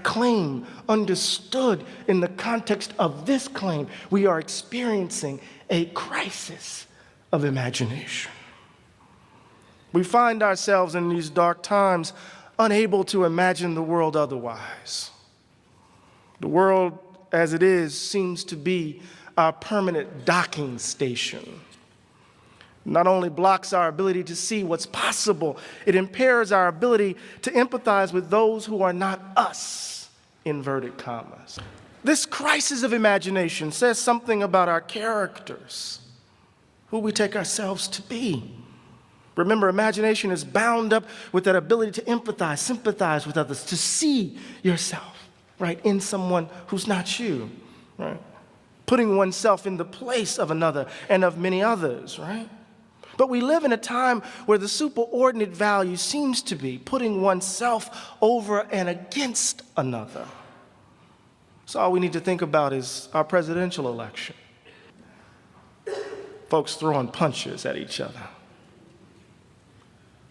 claim understood in the context of this claim, we are experiencing a crisis of imagination. We find ourselves in these dark times unable to imagine the world otherwise. The world as it is seems to be our permanent docking station. Not only blocks our ability to see what's possible, it impairs our ability to empathize with those who are not us, inverted commas. This crisis of imagination says something about our characters, who we take ourselves to be. Remember, imagination is bound up with that ability to empathize, sympathize with others, to see yourself, right, in someone who's not you, right? Putting oneself in the place of another and of many others, right? But we live in a time where the superordinate value seems to be putting oneself over and against another. So all we need to think about is our presidential election. Folks throwing punches at each other,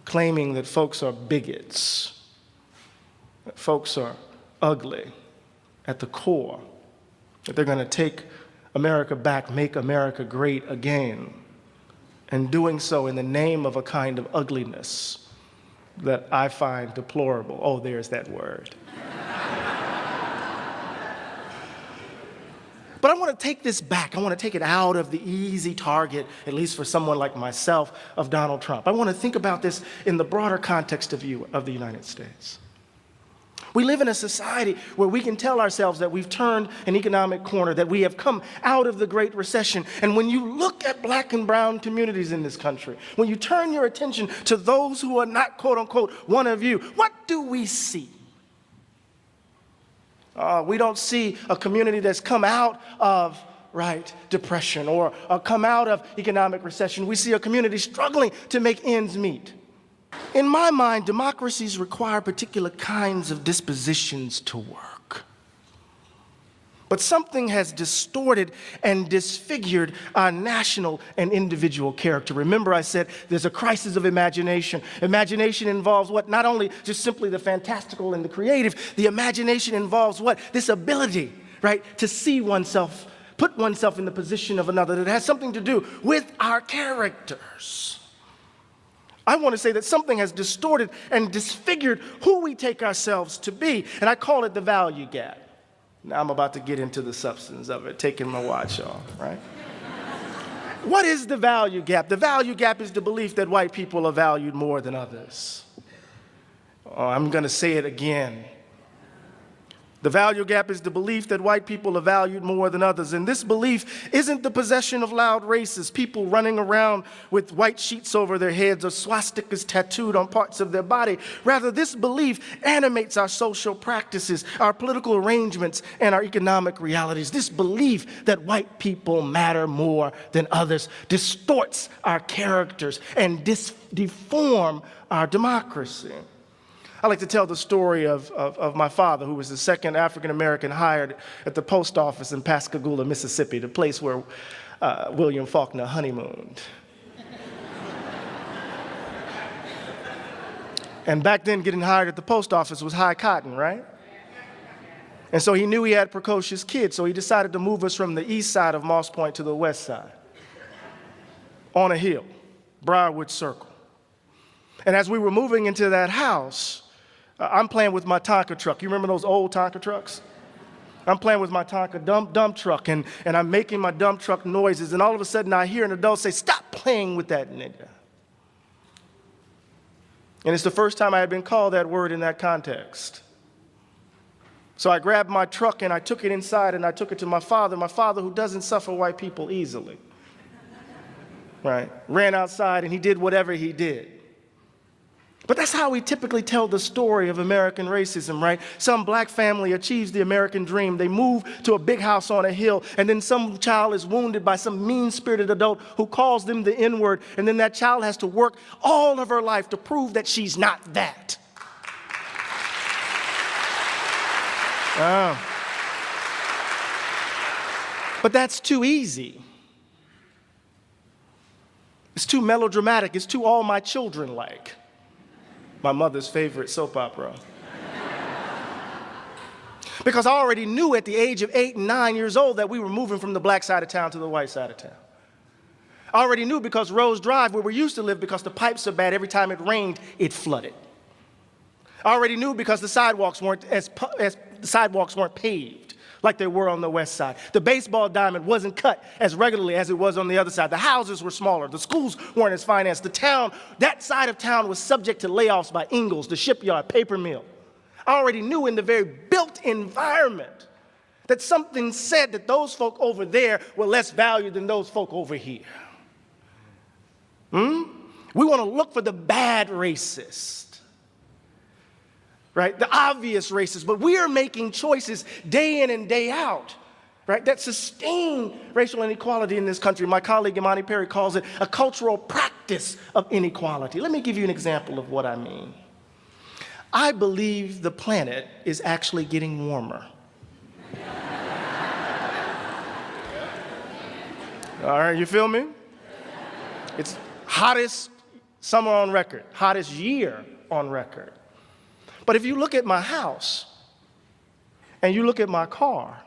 claiming that folks are bigots, that folks are ugly at the core, that they're going to take America back, make America great again, and doing so in the name of a kind of ugliness that I find deplorable. Oh, there's that word. But I want to take this back. I want to take it out of the easy target, at least for someone like myself, of Donald Trump. I want to think about this in the broader context of the United States. We live in a society where we can tell ourselves that we've turned an economic corner, that we have come out of the Great Recession. And when you look at black and brown communities in this country, when you turn your attention to those who are not, quote unquote, one of you, what do we see? We don't see a community that's come out of, depression or come out of economic recession. We see a community struggling to make ends meet. In my mind, democracies require particular kinds of dispositions to work. But something has distorted and disfigured our national and individual character. Remember, I said there's a crisis of imagination. Imagination involves what? Not only just simply the fantastical and the creative, the imagination involves what? This ability, to see oneself, put oneself in the position of another, that has something to do with our characters. I want to say that something has distorted and disfigured who we take ourselves to be, and I call it the value gap. Now I'm about to get into the substance of it, taking my watch off, right? What is the value gap? The value gap is the belief that white people are valued more than others. Oh, I'm going to say it again. The value gap is the belief that white people are valued more than others. And this belief isn't the possession of loud racists, people running around with white sheets over their heads or swastikas tattooed on parts of their body. Rather, this belief animates our social practices, our political arrangements, and our economic realities. This belief that white people matter more than others distorts our characters and deform our democracy. I like to tell the story of my father, who was the second African-American hired at the post office in Pascagoula, Mississippi, the place where William Faulkner honeymooned. And back then, getting hired at the post office was high cotton, right? And so he knew he had precocious kids, so he decided to move us from the east side of Moss Point to the west side, on a hill, Briarwood Circle. And as we were moving into that house, I'm playing with my Tonka truck. You remember those old Tonka trucks? I'm playing with my Tonka dump truck, and I'm making my dump truck noises, and all of a sudden I hear an adult say, "Stop playing with that nigga." And it's the first time I had been called that word in that context. So I grabbed my truck and I took it inside and I took it to my father who doesn't suffer white people easily. Ran outside and he did whatever he did. But that's how we typically tell the story of American racism, right? Some black family achieves the American dream. They move to a big house on a hill, and then some child is wounded by some mean-spirited adult who calls them the N-word, and then that child has to work all of her life to prove that she's not that. But that's too easy. It's too melodramatic. It's too all my children like. My mother's favorite soap opera. Because I already knew at the age of 8 and 9 years old that we were moving from the black side of town to the white side of town. I already knew because Rose Drive, where we used to live, because the pipes are bad, every time it rained, it flooded. I already knew because the sidewalks weren't paved like they were on the west side. The baseball diamond wasn't cut as regularly as it was on the other side. The houses were smaller. The schools weren't as financed. The town, that side of town was subject to layoffs by Ingalls, the shipyard, paper mill. I already knew in the very built environment that something said that those folk over there were less valued than those folk over here. We want to look for the bad racist, right? The obvious racist, but we are making choices day in and day out, right, that sustain racial inequality in this country. My colleague Imani Perry calls it a cultural practice of inequality. Let me give you an example of what I mean. I believe the planet is actually getting warmer. All right, you feel me? It's hottest summer on record, hottest year on record. But if you look at my house, and you look at my car,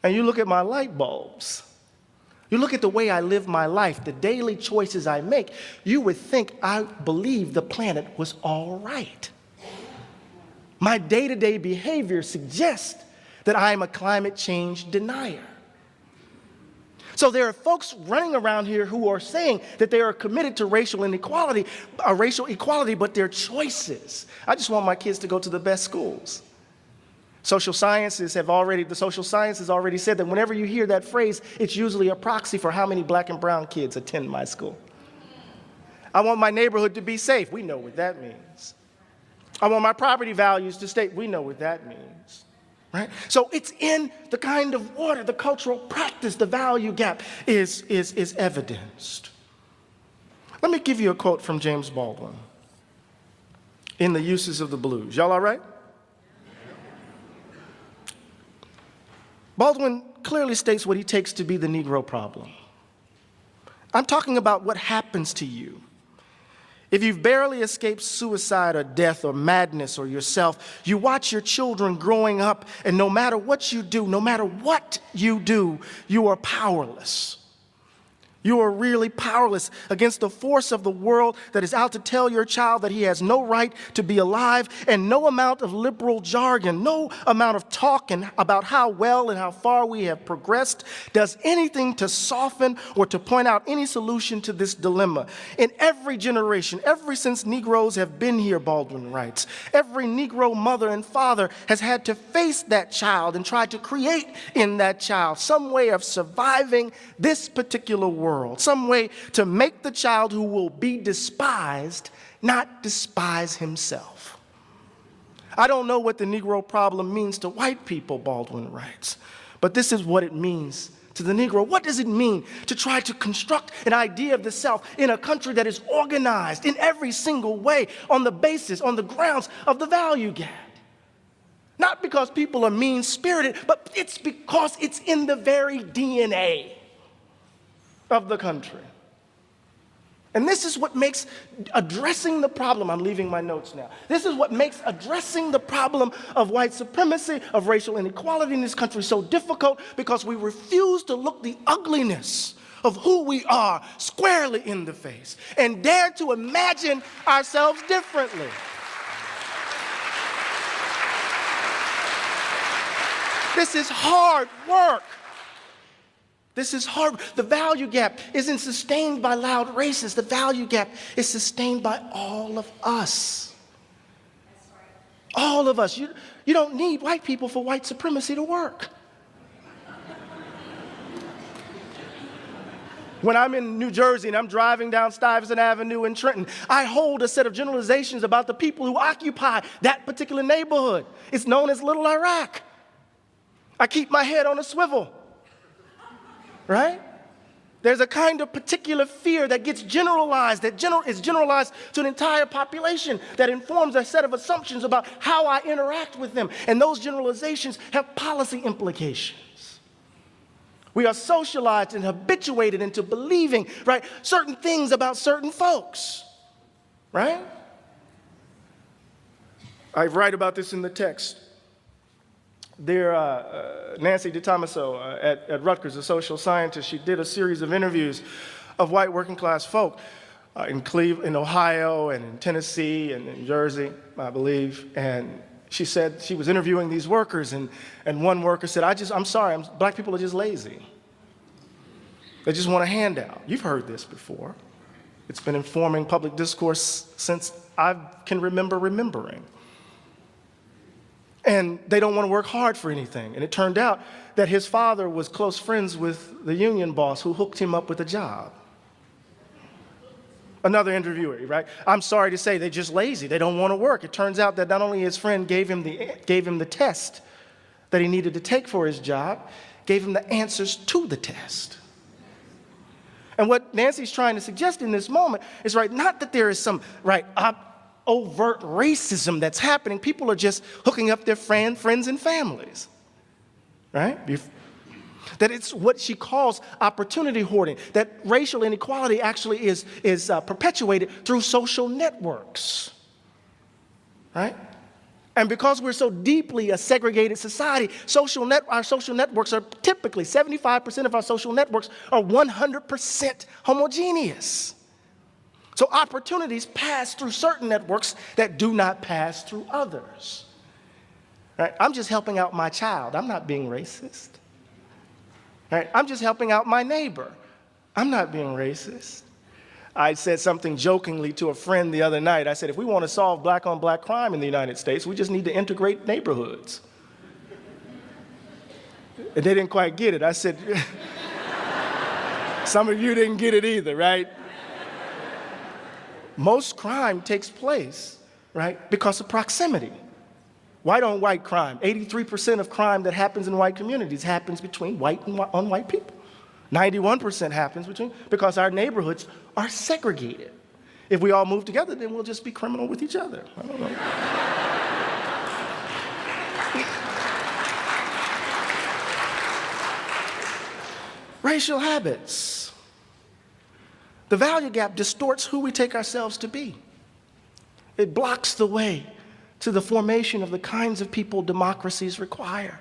and you look at my light bulbs, you look at the way I live my life, the daily choices I make, you would think I believe the planet was all right. My day-to-day behavior suggests that I am a climate change denier. So there are folks running around here who are saying that they are committed to racial equality, but their choices. I just want my kids to go to the best schools. The social sciences have already said that whenever you hear that phrase, it's usually a proxy for how many black and brown kids attend my school. I want my neighborhood to be safe. We know what that means. I want my property values to stay. We know what that means. Right? So it's in the kind of order, the cultural practice, the value gap is evidenced. Let me give you a quote from James Baldwin in The Uses of the Blues. Y'all all right? Baldwin clearly states what he takes to be the Negro problem. I'm talking about what happens to you if you've barely escaped suicide or death or madness or yourself. You watch your children growing up, and no matter what you do, you are powerless. You are really powerless against the force of the world that is out to tell your child that he has no right to be alive, and no amount of liberal jargon, no amount of talking about how well and how far we have progressed does anything to soften or to point out any solution to this dilemma. In every generation, ever since Negroes have been here, Baldwin writes, every Negro mother and father has had to face that child and try to create in that child some way of surviving this particular world. Some way to make the child who will be despised not despise himself. I don't know what the Negro problem means to white people, Baldwin writes, but this is what it means to the Negro. What does it mean to try to construct an idea of the self in a country that is organized in every single way on the grounds of the value gap? Not because people are mean-spirited, but it's because it's in the very DNA of the country. And this is what makes addressing the problem, I'm leaving my notes now. This is what makes addressing the problem of white supremacy, of racial inequality in this country so difficult, because we refuse to look the ugliness of who we are squarely in the face and dare to imagine ourselves differently. This is hard work. This is hard. The value gap isn't sustained by loud racists. The value gap is sustained by all of us. All of us. You don't need white people for white supremacy to work. When I'm in New Jersey and I'm driving down Stuyvesant Avenue in Trenton, I hold a set of generalizations about the people who occupy that particular neighborhood. It's known as Little Iraq. I keep my head on a swivel. Right? There's a kind of particular fear that gets generalized, that is generalized to an entire population, that informs a set of assumptions about how I interact with them. And those generalizations have policy implications. We are socialized and habituated into believing, right, certain things about certain folks. Right? I write about this in the text. Nancy DeTomaso at Rutgers, a social scientist, she did a series of interviews of white working class folk in Ohio and in Tennessee and in Jersey, I believe. And she said she was interviewing these workers, and one worker said, I'm sorry, black people are just lazy. They just want a handout. You've heard this before. It's been informing public discourse since I can remember remembering. And they don't want to work hard for anything. And it turned out that his father was close friends with the union boss who hooked him up with a job. Another interviewer, right? I'm sorry to say, they're just lazy. They don't want to work. It turns out that not only his friend gave him the test that he needed to take for his job, gave him the answers to the test. And what Nancy's trying to suggest in this moment is, right, not that there is some, right, overt racism that's happening. People are just hooking up their friends and families, right? That it's what she calls opportunity hoarding, that racial inequality actually is perpetuated through social networks, right? And because we're so deeply a segregated society, our social networks are typically, 75% of our social networks are 100% homogeneous. So opportunities pass through certain networks that do not pass through others. Right? I'm just helping out my child. I'm not being racist. Right? I'm just helping out my neighbor. I'm not being racist. I said something jokingly to a friend the other night. I said, if we want to solve black-on-black crime in the United States, we just need to integrate neighborhoods. And they didn't quite get it. I said, some of you didn't get it either, right? Most crime takes place, right, because of proximity. White-on-white crime, 83% of crime that happens in white communities happens between white and unwhite people. 91% happens because our neighborhoods are segregated. If we all move together, then we'll just be criminal with each other. I don't know. Racial habits. The value gap distorts who we take ourselves to be. It blocks the way to the formation of the kinds of people democracies require.